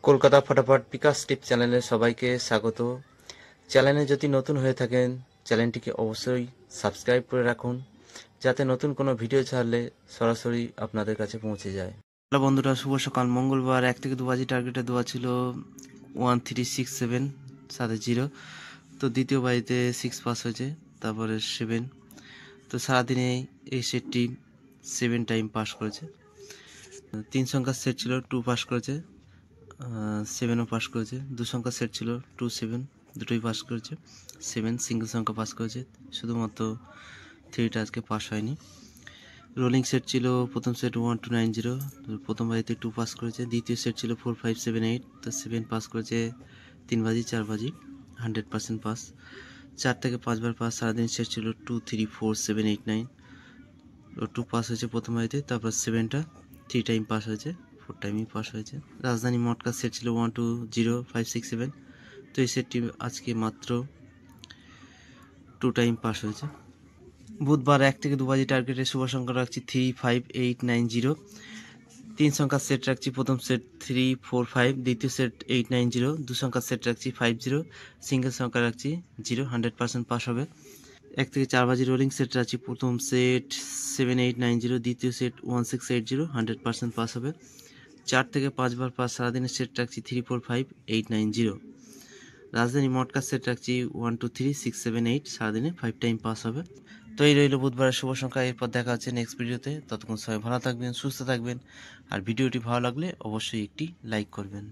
কলকাতা ফটাফট বিকাশ টিপ চ্যানেলে সবাইকে স্বাগত। চ্যানেলে যদি নতুন হয়ে থাকেন চ্যানেলটিকে অবশ্যই সাবস্ক্রাইব করে রাখুন, যাতে নতুন কোনো ভিডিও ছাড়লে সরাসরি আপনাদের কাছে পৌঁছে যায়। হ্যালো বন্ধুরা, শুভ সকাল। মঙ্গলবার 1 থেকে 2 বাজি টার্গেটে দেওয়া ছিল 1367 সাথে 0। তো দ্বিতীয় বাজিতে 6 পাস হয়েছে, তারপরে 7। তো সারাদিনে এই সেটটি 7 টাইম পাস করেছে। 3 সংখ্যার সেট ছিল 2 পাস করেছে, 7ও পাস করেছে। 2 সংখ্যার সেট ছিল 2 7, দুটোই পাস করেছে। 7 সিঙ্গেল সংখ্যা পাস করেছে, শুধুমাত্র 3টা আজকে পাস হয়নি। রোলিং সেট ছিল প্রথম সেট 1290, প্রথম বাজিতে 2 পাস করেছে। দ্বিতীয় সেট ছিল 4578, তো 7 পাস করেছে 3 বাজি 4 বাজি, 100% পাস। 4 থেকে 5 বার পাস। সারাদিন সেট ছিল 2 3 4 7 8 9, 2 পাস হয়েছে প্রথম বাজিতে, তারপর 7টা 3 টাইম পাস হয়েছে, 4 টাইমই পাস হয়েছে। রাজধানী মটকার সেট ছিল 1 2 0 5 6 7, তো এই সেটটি আজকে মাত্র 2 টাইম পাস হয়েছে। বুধবার 1 থেকে 2 বাজি টার্গেটে শুভ সংখ্যা রাখছি 3 5 8 9 0। 3 সংখ্যার সেট রাখছি, প্রথম সেট 3 4 5, দ্বিতীয় সেট 8 9 0, 2 সংখ্যার সেট রাখছি 5 0, সিঙ্গেল সংখ্যা রাখছি 0, 100% পাস হবে। 1 থেকে 4 বাজি রোলিং সেট রাখছি, প্রথম সেট 7 8 9 0, দ্বিতীয় সেট 1 6 8 0, 100% পাস হবে। 4 থেকে 5 বার পাস। সারাদিনের সেট রাখছি 3 4 5 8 9 0। রাজধানী মটকার সেট রাখছি 1 2 3 6 7 8, সারাদিনে 5 টাইম পাস হবে। তো এই রইল বুধবারের শুভ সংখ্যা। এরপর দেখা হচ্ছে নেক্সট ভিডিওতে। ততক্ষণ সবাই ভালো থাকবেন, সুস্থ থাকবেন, আর ভিডিওটি ভালো লাগলে অবশ্যই একটি লাইক করবেন।